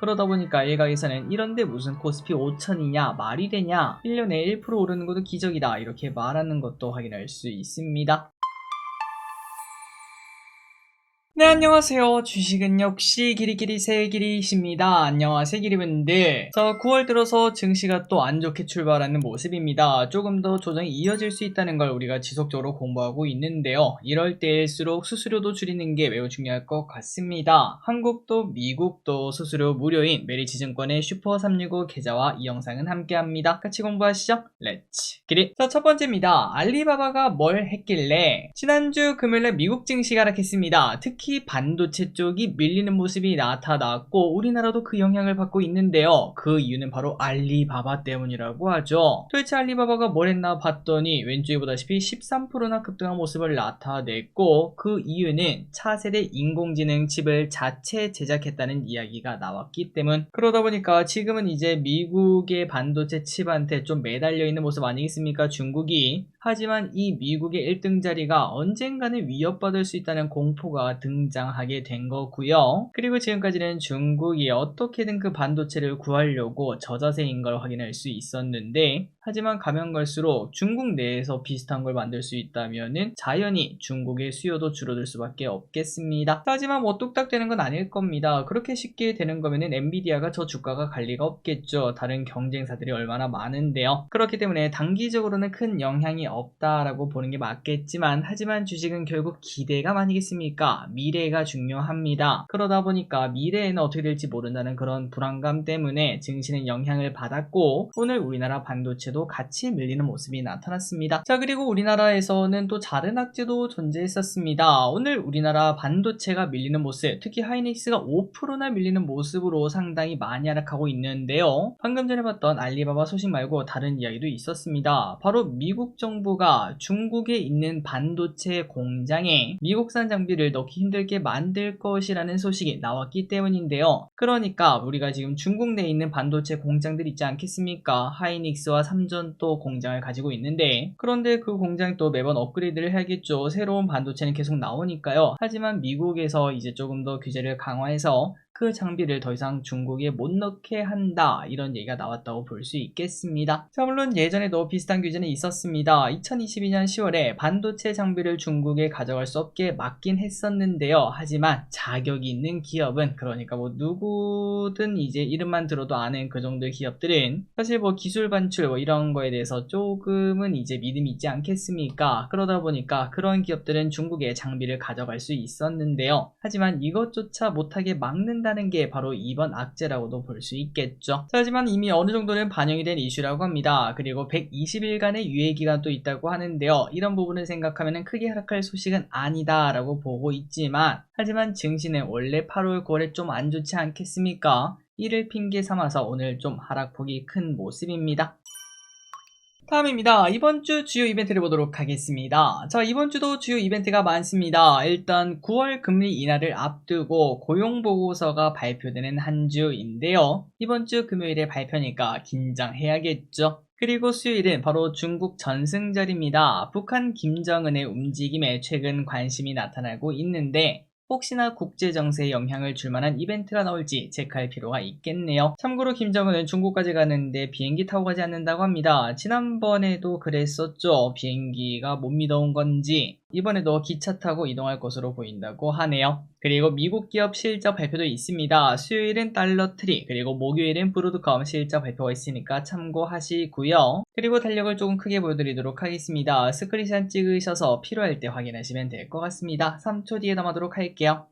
그러다 보니까 일각에서는 이런데 무슨 코스피 5천이냐 말이 되냐 1년에 1% 오르는 것도 기적이다 이렇게 말하는 것도 확인할 수 있습니다. 네, 안녕하세요. 주식은 역시 길이길이 새길이십니다. 안녕하세요, 길이분들. 자, 9월 들어서 증시가 또 안 좋게 출발하는 모습입니다. 조금 더 조정이 이어질 수 있다는 걸 우리가 지속적으로 공부하고 있는데요. 이럴 때일수록 수수료도 줄이는 게 매우 중요할 것 같습니다. 한국도 미국도 수수료 무료인 메리츠증권의 슈퍼365 계좌와 이 영상은 함께합니다. 같이 공부하시죠. 렛츠 기릿. 자, 첫 번째입니다. 알리바바가 뭘 했길래 지난주 금요일에 미국 증시가 하락했습니다. 특히 반도체 쪽이 밀리는 모습이 나타났고 우리나라도 그 영향을 받고 있는데요. 그 이유는 바로 알리바바 때문이라고 하죠. 도대체 알리바바가 뭘 했나 봤더니 왼쪽에 보다시피 13%나 급등한 모습을 나타냈고 그 이유는 차세대 인공지능 칩을 자체 제작했다는 이야기가 나왔기 때문. 그러다 보니까 지금은 이제 미국의 반도체 칩한테 좀 매달려 있는 모습 아니겠습니까? 중국이. 하지만 이 미국의 1등 자리가 언젠가는 위협받을 수 있다는 공포가 등장하게 된 거고요. 그리고 지금까지는 중국이 어떻게든 그 반도체를 구하려고 저자세인 걸 확인할 수 있었는데 하지만 가면 갈수록 중국 내에서 비슷한 걸 만들 수 있다면은 자연히 중국의 수요도 줄어들 수밖에 없겠습니다. 하지만 뭐 뚝딱 되는 건 아닐 겁니다. 그렇게 쉽게 되는 거면은 엔비디아가 저 주가가 갈 리가 없겠죠. 다른 경쟁사들이 얼마나 많은데요. 그렇기 때문에 단기적으로는 큰 영향이 없다라고 보는 게 맞겠지만 하지만 주식은 결국 기대감 아니겠습니까? 미래가 중요합니다. 그러다 보니까 미래에는 어떻게 될지 모른다는 그런 불안감 때문에 증시는 영향을 받았고 오늘 우리나라 반도체도 같이 밀리는 모습이 나타났습니다. 자, 그리고 우리나라에서는 또 다른 악재도 존재했었습니다. 오늘 우리나라 반도체가 밀리는 모습, 특히 하이닉스가 5%나 밀리는 모습으로 상당히 많이 하락하고 있는데요. 방금 전에 봤던 알리바바 소식 말고 다른 이야기도 있었습니다. 바로 미국 정부가 중국에 있는 반도체 공장에 미국산 장비를 넣기 힘들게 만들 것이라는 소식이 나왔기 때문인데요. 그러니까 우리가 지금 중국 내에 있는 반도체 공장들 있지 않겠습니까? 하이닉스와 삼전도 공장을 가지고 있는데 그런데 그 공장이 또 매번 업그레이드를 해야겠죠. 새로운 반도체는 계속 나오니까요. 하지만 미국에서 이제 조금 더 규제를 강화해서 그 장비를 더 이상 중국에 못 넣게 한다 이런 얘기가 나왔다고 볼 수 있겠습니다. 자, 물론 예전에도 비슷한 규제는 있었습니다. 2022년 10월에 반도체 장비를 중국에 가져갈 수 없게 막긴 했었는데요. 하지만 자격이 있는 기업은 그러니까 뭐 누구든 이제 이름만 들어도 아는 그 정도의 기업들은 사실 뭐 기술 반출 뭐 이런 거에 대해서 조금은 이제 믿음이 있지 않겠습니까? 그러다 보니까 그런 기업들은 중국에 장비를 가져갈 수 있었는데요. 하지만 이것조차 못하게 막는다는 게 바로 이번 악재라고도 볼 수 있겠죠. 하지만 이미 어느 정도는 반영이 된 이슈라고 합니다. 그리고 120일간의 유예기간도 있다고 하는데요. 이런 부분을 생각하면 크게 하락할 소식은 아니다 라고 보고 있지만 하지만 증시는 원래 8월 9월에 좀 안 좋지 않겠습니까? 이를 핑계 삼아서 오늘 좀 하락폭이 큰 모습입니다. 다음입니다. 이번 주 주요 이벤트를 보도록 하겠습니다. 자, 이번 주도 주요 이벤트가 많습니다. 일단 9월 금리 인하를 앞두고 고용보고서가 발표되는 한 주인데요. 이번 주 금요일에 발표니까 긴장해야겠죠. 그리고 수요일은 바로 중국 전승절입니다. 북한 김정은의 움직임에 최근 관심이 나타나고 있는데 혹시나 국제정세에 영향을 줄 만한 이벤트가 나올지 체크할 필요가 있겠네요. 참고로 김정은은 중국까지 가는데 비행기 타고 가지 않는다고 합니다. 지난번에도 그랬었죠. 비행기가 못 믿어온 건지 이번에도 기차 타고 이동할 것으로 보인다고 하네요. 그리고 미국 기업 실적 발표도 있습니다. 수요일은 달러트리 그리고 목요일은 브로드컴 실적 발표가 있으니까 참고하시고요. 그리고 달력을 조금 크게 보여드리도록 하겠습니다. 스크린샷 찍으셔서 필요할 때 확인하시면 될 것 같습니다. 3초 뒤에 남아도록 할게요.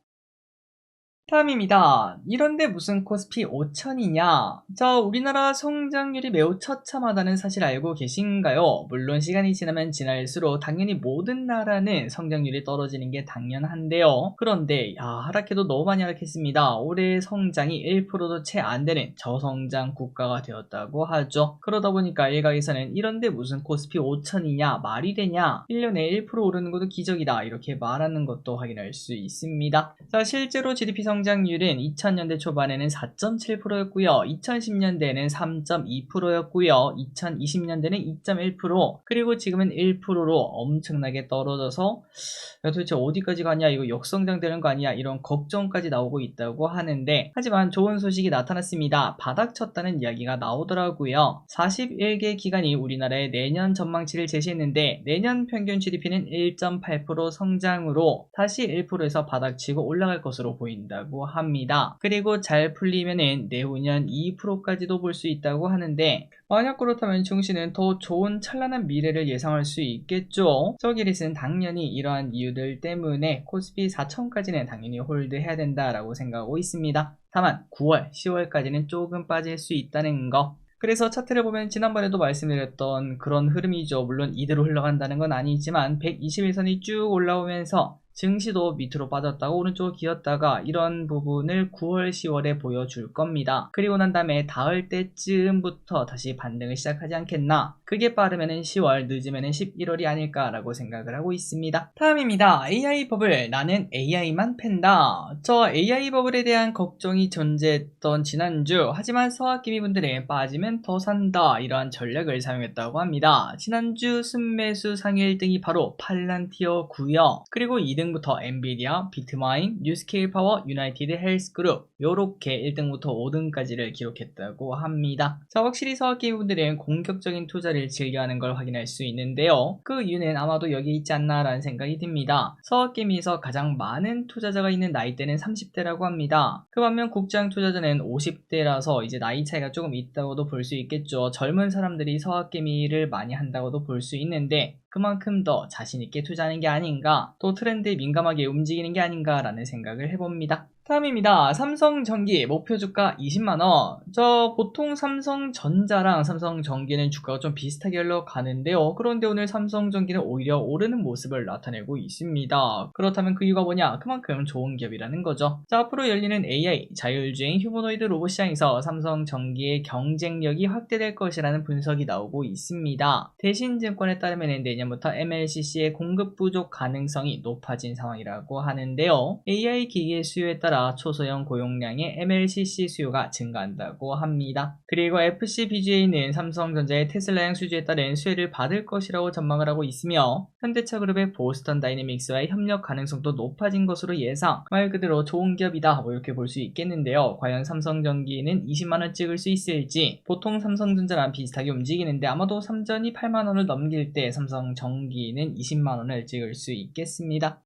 다음입니다. 이런데 무슨 코스피 5천이냐? 자, 우리나라 성장률이 매우 처참하다는 사실 알고 계신가요? 물론 시간이 지나면 지날수록 당연히 모든 나라는 성장률이 떨어지는 게 당연한데요. 그런데 하락해도 너무 많이 하락했습니다. 올해 성장이 1%도 채 안 되는 저성장 국가가 되었다고 하죠. 그러다 보니까 일각에서는 이런데 무슨 코스피 5천이냐? 말이 되냐? 1년에 1% 오르는 것도 기적이다 이렇게 말하는 것도 확인할 수 있습니다. 자, 실제로 GDP 성장 성장률은 2000년대 초반에는 4.7%였고요. 2010년대에는 3.2%였고요. 2020년대는 2.1%, 그리고 지금은 1%로 엄청나게 떨어져서 야, 도대체 어디까지 가냐, 이거 역성장되는 거 아니야, 이런 걱정까지 나오고 있다고 하는데, 하지만 좋은 소식이 나타났습니다. 바닥쳤다는 이야기가 나오더라고요. 41개 기관이 우리나라의 내년 전망치를 제시했는데 내년 평균 GDP는 1.8% 성장으로 다시 1%에서 바닥치고 올라갈 것으로 보인다고 합니다. 그리고 잘 풀리면은 내후년 2%까지도 볼 수 있다고 하는데, 만약 그렇다면 증시는 더 좋은 찬란한 미래를 예상할 수 있겠죠. 저기릿은 당연히 이러한 이유들 때문에 코스피 4천까지는 당연히 홀드해야 된다라고 생각하고 있습니다. 다만 9월, 10월까지는 조금 빠질 수 있다는 거. 그래서 차트를 보면 지난번에도 말씀드렸던 그런 흐름이죠. 물론 이대로 흘러간다는 건 아니지만 121선이 쭉 올라오면서 증시도 밑으로 빠졌다가 오른쪽으로 기었다가 이런 부분을 9월, 10월에 보여줄 겁니다. 그리고 난 다음에 닿을 때쯤부터 다시 반등을 시작하지 않겠나. 그게 빠르면은 10월, 늦으면은 11월이 아닐까라고 생각을 하고 있습니다. 다음입니다. AI 버블, 나는 AI만 팬다. 저 AI 버블에 대한 걱정이 존재했던 지난주, 하지만 서학기미 분들은 빠지면 더 산다, 이러한 전략을 사용했다고 합니다. 지난주 순매수 상위 1등이 바로 팔란티어고요. 그리고 2등부터 엔비디아, 비트마인, 뉴스케일 파워, 유나이티드 헬스그룹, 요렇게 1등부터 5등까지를 기록했다고 합니다. 자, 확실히 서학기미 분들은 공격적인 투자를 즐겨하는 걸 확인할 수 있는데요. 그 이유는 아마도 여기 있지 않나 라는 생각이 듭니다. 서학기미에서 가장 많은 투자자가 있는 나이대는 30대라고 합니다. 그 반면 국장 투자자는 50대라서 이제 나이 차이가 조금 있다고도 볼 수 있겠죠. 젊은 사람들이 서학기미를 많이 한다고도 볼 수 있는데, 그만큼 더 자신있게 투자하는 게 아닌가, 또 트렌드에 민감하게 움직이는 게 아닌가 라는 생각을 해봅니다. 다음입니다. 삼성전기 목표 주가 20만원. 저 보통 삼성전자랑 삼성전기는 주가가 좀 비슷하게 흘러가는데요. 그런데 오늘 삼성전기는 오히려 오르는 모습을 나타내고 있습니다. 그렇다면 그 이유가 뭐냐? 그만큼 좋은 기업이라는 거죠. 자, 앞으로 열리는 AI, 자율주행 휴머노이드 로봇 시장에서 삼성전기의 경쟁력이 확대될 것이라는 분석이 나오고 있습니다. 대신증권에 따르면 내년부터 MLCC의 공급 부족 가능성이 높아진 상황이라고 하는데요. AI 기기의 수요에 따라 초소형 고용량의 MLCC 수요가 증가한다고 합니다. 그리고 FCBGA는 삼성전자의 테슬라형 수주에 따른 수혜를 받을 것이라고 전망을 하고 있으며, 현대차그룹의 보스턴 다이내믹스와의 협력 가능성도 높아진 것으로 예상. 말 그대로 좋은 기업이다, 뭐 이렇게 볼 수 있겠는데요. 과연 삼성전기는 20만원 찍을 수 있을지. 보통 삼성전자랑 비슷하게 움직이는데 아마도 삼전이 8만원을 넘길 때 삼성전기는 20만원을 찍을 수 있겠습니다.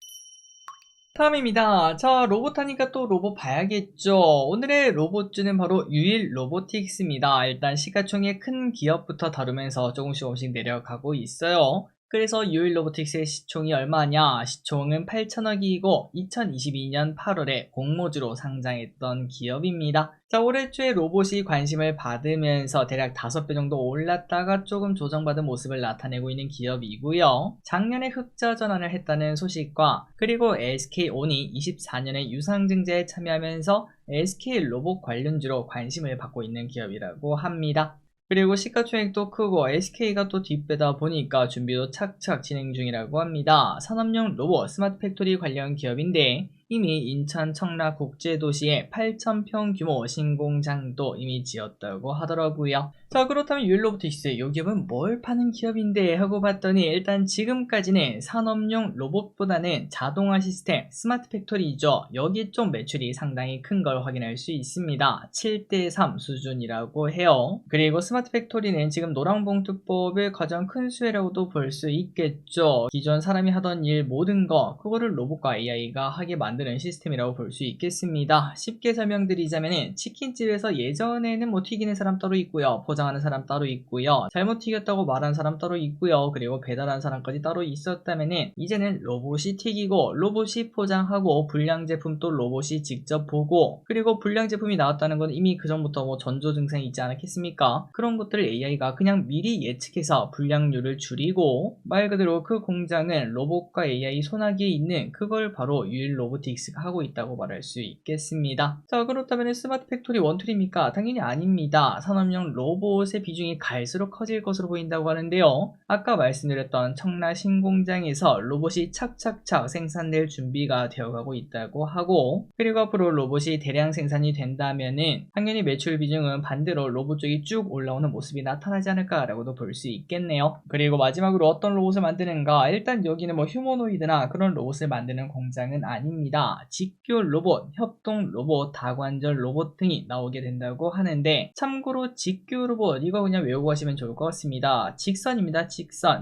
다음입니다. 자, 로봇 하니까 또 로봇 봐야겠죠. 오늘의 로봇주는 바로 유일 로보틱스입니다. 일단 시가총액 큰 기업부터 다루면서 조금씩 내려가고 있어요. 그래서 유일 로보틱스의 시총이 얼마냐? 시총은 8천억이고 2022년 8월에 공모주로 상장했던 기업입니다. 자, 올해 초에 로봇이 관심을 받으면서 대략 5배 정도 올랐다가 조금 조정받은 모습을 나타내고 있는 기업이고요. 작년에 흑자 전환을 했다는 소식과, 그리고 SK온이 24년에 유상증자에 참여하면서 SK 로봇 관련주로 관심을 받고 있는 기업이라고 합니다. 그리고 시가총액도 크고 SK가 또 뒷배다 보니까 준비도 착착 진행 중이라고 합니다. 산업용 로봇 스마트 팩토리 관련 기업인데, 이미 인천 청라 국제도시에 8,000평 규모 신공장도 이미 지었다고 하더라고요. 자, 그렇다면 유일로보틱스, 이 기업은 뭘 파는 기업인데 하고 봤더니, 일단 지금까지는 산업용 로봇보다는 자동화 시스템, 스마트 팩토리죠. 여기 좀 매출이 상당히 큰 걸 확인할 수 있습니다. 7대3 수준이라고 해요. 그리고 스마트 팩토리는 지금 노랑봉투법의 가장 큰 수혜라고도 볼 수 있겠죠. 기존 사람이 하던 일 모든 거, 그거를 로봇과 AI가 하게 만드는 시스템이라고 볼 수 있겠습니다. 쉽게 설명드리자면은, 치킨집에서 예전에는 뭐 튀기는 사람 따로 있고요, 포장하는 사람 따로 있고요, 잘못 튀겼다고 말한 사람 따로 있고요, 그리고 배달하는 사람까지 따로 있었다면은, 이제는 로봇이 튀기고 로봇이 포장하고 불량 제품도 로봇이 직접 보고, 그리고 불량 제품이 나왔다는 건 이미 그 전부터 뭐 전조 증상이 있지 않았겠습니까? 그런 것들을 AI가 그냥 미리 예측해서 불량률을 줄이고, 말 그대로 그 공장은 로봇과 AI 손아귀에 있는, 그걸 바로 유일 로보틱스 에어로노틱스가 하고 있다고 말할 수 있겠습니다. 자, 그렇다면 스마트 팩토리 원툴입니까? 당연히 아닙니다. 산업용 로봇의 비중이 갈수록 커질 것으로 보인다고 하는데요. 아까 말씀드렸던 청라 신공장에서 로봇이 착착착 생산될 준비가 되어가고 있다고 하고, 그리고 앞으로 로봇이 대량 생산이 된다면은 당연히 매출 비중은 반대로 로봇 쪽이 쭉 올라오는 모습이 나타나지 않을까라고도 볼 수 있겠네요. 그리고 마지막으로 어떤 로봇을 만드는가? 일단 여기는 뭐 휴머노이드나 그런 로봇을 만드는 공장은 아닙니다. 직교 로봇, 협동 로봇, 다관절 로봇 등이 나오게 된다고 하는데, 참고로 직교 로봇 이거 그냥 외우고 가시면 좋을 것 같습니다. 직선입니다.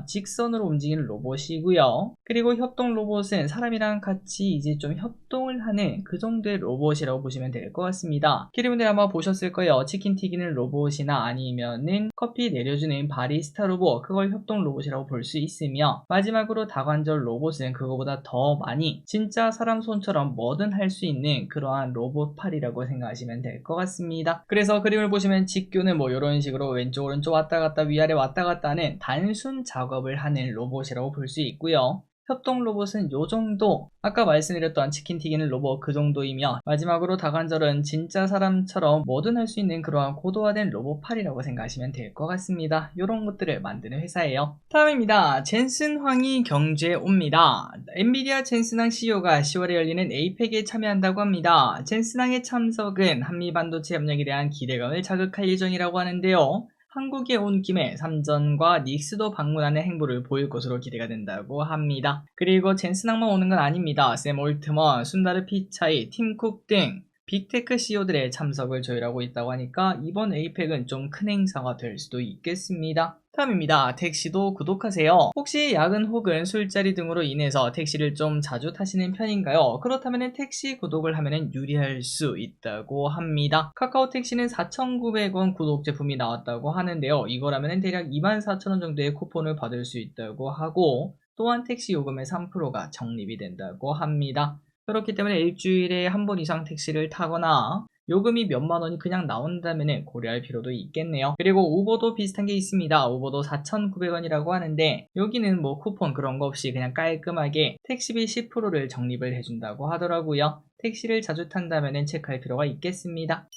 직선으로 움직이는 로봇이고요. 그리고 협동 로봇은 사람이랑 같이 이제 좀 협동을 하는 그 정도의 로봇이라고 보시면 될 것 같습니다. 기리분들 아마 보셨을 거예요. 치킨 튀기는 로봇이나 아니면은 커피 내려주는 바리스타 로봇, 그걸 협동 로봇이라고 볼 수 있으며, 마지막으로 다관절 로봇은 그거보다 더 많이 진짜 사람 손처럼 뭐든 할 수 있는 그러한 로봇 팔이라고 생각하시면 될 것 같습니다. 그래서 그림을 보시면 직교는 뭐 이런 식으로 왼쪽 오른쪽 왔다 갔다 위아래 왔다 갔다 하는 단순 작업을 하는 로봇이라고 볼 수 있고요. 협동 로봇은 요 정도, 아까 말씀드렸던 치킨 튀기는 로봇 그 정도이며, 마지막으로 다관절은 진짜 사람처럼 뭐든 할 수 있는 그러한 고도화된 로봇 팔이라고 생각하시면 될 것 같습니다. 요런 것들을 만드는 회사예요. 다음입니다. 젠슨 황이 경주에 옵니다. 엔비디아 젠슨 황 CEO가 10월에 열리는 에이펙에 참여한다고 합니다. 젠슨 황의 참석은 한미반도체 협력에 대한 기대감을 자극할 예정이라고 하는데요. 한국에 온 김에 삼전과 닉스도 방문하는 행보를 보일 것으로 기대가 된다고 합니다. 그리고 젠슨 황만 오는 건 아닙니다. 샘 올트먼, 순다르 피차이, 팀쿡 등 빅테크 CEO들의 참석을 조율하고 있다고 하니까 이번 에이펙은 좀 큰 행사가 될 수도 있겠습니다. 다음입니다. 택시도 구독하세요. 혹시 야근 혹은 술자리 등으로 인해서 택시를 좀 자주 타시는 편인가요? 그렇다면 택시 구독을 하면 유리할 수 있다고 합니다. 카카오 택시는 4,900원 구독 제품이 나왔다고 하는데요. 이거라면 대략 24,000원 정도의 쿠폰을 받을 수 있다고 하고, 또한 택시 요금의 3%가 적립이 된다고 합니다. 그렇기 때문에 일주일에 한 번 이상 택시를 타거나 요금이 몇만 원이 그냥 나온다면 고려할 필요도 있겠네요. 그리고 우버도 비슷한 게 있습니다. 우버도 4,900원이라고 하는데, 여기는 뭐 쿠폰 그런 거 없이 그냥 깔끔하게 택시비 10%를 적립을 해준다고 하더라고요. 택시를 자주 탄다면 체크할 필요가 있겠습니다.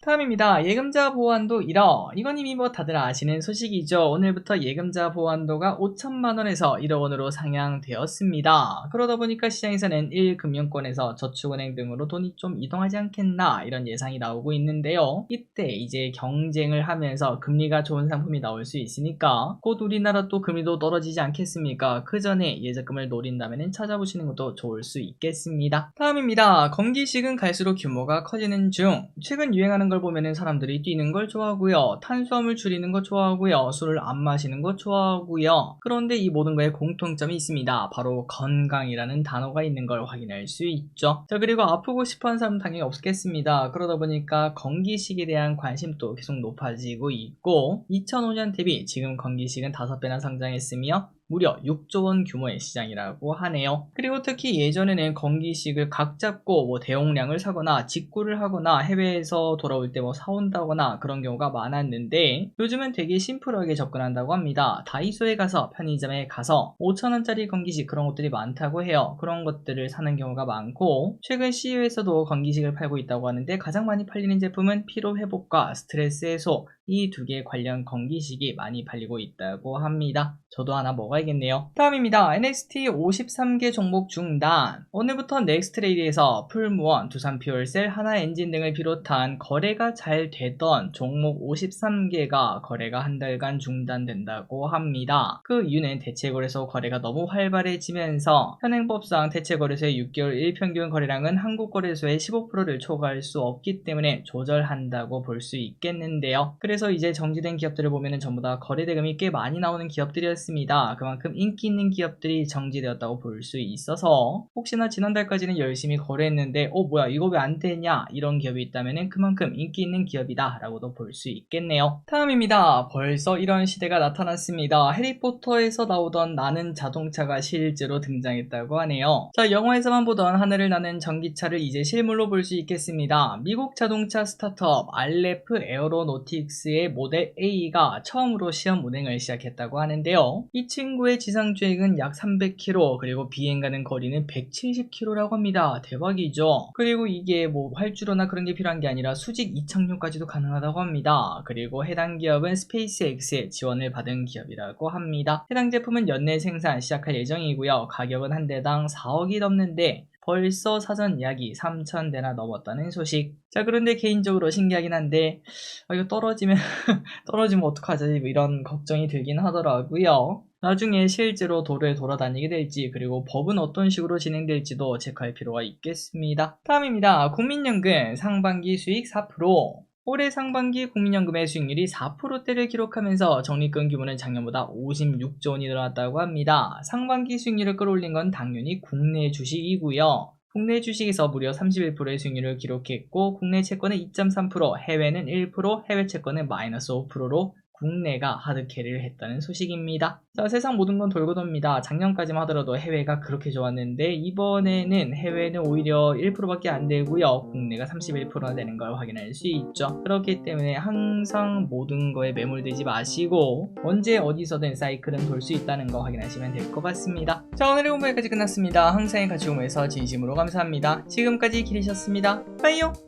다음입니다. 예금자 보호한도 1억. 이건 이미 뭐 다들 아시는 소식이죠. 오늘부터 예금자 보호한도가 5천만원에서 1억원으로 상향되었습니다. 그러다 보니까 시장에서는 1금융권에서 저축은행 등으로 돈이 좀 이동하지 않겠나 이런 예상이 나오고 있는데요. 이때 이제 경쟁을 하면서 금리가 좋은 상품이 나올 수 있으니까 곧 우리나라 또 금리도 떨어지지 않겠습니까? 그 전에 예적금을 노린다면 찾아보시는 것도 좋을 수 있겠습니다. 다음입니다. 건기식은 갈수록 규모가 커지는 중. 최근 유행하는 걸 보면은 사람들이 뛰는 걸 좋아하고요, 탄수화물 줄이는 거 좋아하고요, 술을 안 마시는 거 좋아하고요. 그런데 이 모든 거에 공통점이 있습니다. 바로 건강이라는 단어가 있는 걸 확인할 수 있죠. 자, 그리고 아프고 싶어하는 사람은 당연히 없겠습니다. 그러다 보니까 건기식에 대한 관심도 계속 높아지고 있고, 2005년 대비 지금 건기식은 5배나 성장했으며 무려 6조 원 규모의 시장이라고 하네요. 그리고 특히 예전에는 건기식을 각 잡고 뭐 대용량을 사거나 직구를 하거나 해외에서 돌아올 때 뭐 사온다거나 그런 경우가 많았는데, 요즘은 되게 심플하게 접근한다고 합니다. 다이소에 가서, 편의점에 가서 5,000원짜리 건기식 그런 것들이 많다고 해요. 그런 것들을 사는 경우가 많고, 최근 CEO에서도 건기식을 팔고 있다고 하는데, 가장 많이 팔리는 제품은 피로회복과 스트레스 해소, 이 두 개 관련 건기식이 많이 팔리고 있다고 합니다. 저도 하나 먹어야겠네요. 다음입니다. NXT 53개 종목 중단. 오늘부터 넥스트레이드에서 풀무원, 두산퓨얼셀, 하나엔진 등을 비롯한 거래가 잘 되던 종목 53개가 거래가 한 달간 중단된다고 합니다. 그 이유는 대체거래소 거래가 너무 활발해지면서 현행법상 대체거래소의 6개월 일평균 거래량은 한국거래소의 15%를 초과할 수 없기 때문에 조절한다고 볼 수 있겠는데요. 그래서 이제 정지된 기업들을 보면 전부 다 거래 대금이 꽤 많이 나오는 기업들이었습니다. 그만큼 인기 있는 기업들이 정지되었다고 볼 수 있어서, 혹시나 지난달까지는 열심히 거래했는데 뭐야 이거 왜 안 되냐 이런 기업이 있다면 그만큼 인기 있는 기업이다 라고도 볼 수 있겠네요. 다음입니다. 벌써 이런 시대가 나타났습니다. 해리포터에서 나오던 나는 자동차가 실제로 등장했다고 하네요. 자, 영화에서만 보던 하늘을 나는 전기차를 이제 실물로 볼 수 있겠습니다. 미국 자동차 스타트업 알레프 에어로노틱스의 모델 A가 처음으로 시험 운행을 시작했다고 하는데요. 이 친구 인구의 지상주행은 약 300km, 그리고 비행 가는 거리는 170km라고 합니다. 대박이죠. 그리고 이게 뭐 활주로나 그런 게 필요한 게 아니라 수직 이착륙까지도 가능하다고 합니다. 그리고 해당 기업은 스페이스X의 지원을 받은 기업이라고 합니다. 해당 제품은 연내 생산 시작할 예정이고요. 가격은 한 대당 4억이 넘는데 벌써 사전 예약이 3,000대나 넘었다는 소식. 자, 그런데 개인적으로 신기하긴 한데 이거 떨어지면 어떡하지? 뭐 이런 걱정이 들긴 하더라고요. 나중에 실제로 도로에 돌아다니게 될지, 그리고 법은 어떤 식으로 진행될지도 체크할 필요가 있겠습니다. 다음입니다. 국민연금 상반기 수익 4%. 올해 상반기 국민연금의 수익률이 4%대를 기록하면서 적립금 규모는 작년보다 56조 원이 늘어났다고 합니다. 상반기 수익률을 끌어올린 건 당연히 국내 주식이고요. 국내 주식에서 무려 31%의 수익률을 기록했고, 국내 채권은 2.3%, 해외는 1%, 해외 채권은 마이너스 5%로 국내가 하드캐리를 했다는 소식입니다. 자, 세상 모든 건 돌고 돕니다. 작년까지만 하더라도 해외가 그렇게 좋았는데 이번에는 해외는 오히려 1%밖에 안 되고요. 국내가 31%나 되는 걸 확인할 수 있죠. 그렇기 때문에 항상 모든 거에 매몰되지 마시고 언제 어디서든 사이클은 돌 수 있다는 거 확인하시면 될 것 같습니다. 자, 오늘의 공부 여기까지 끝났습니다. 항상의 가치 공부에서 진심으로 감사합니다. 지금까지 길이셨습니다. 빠이요.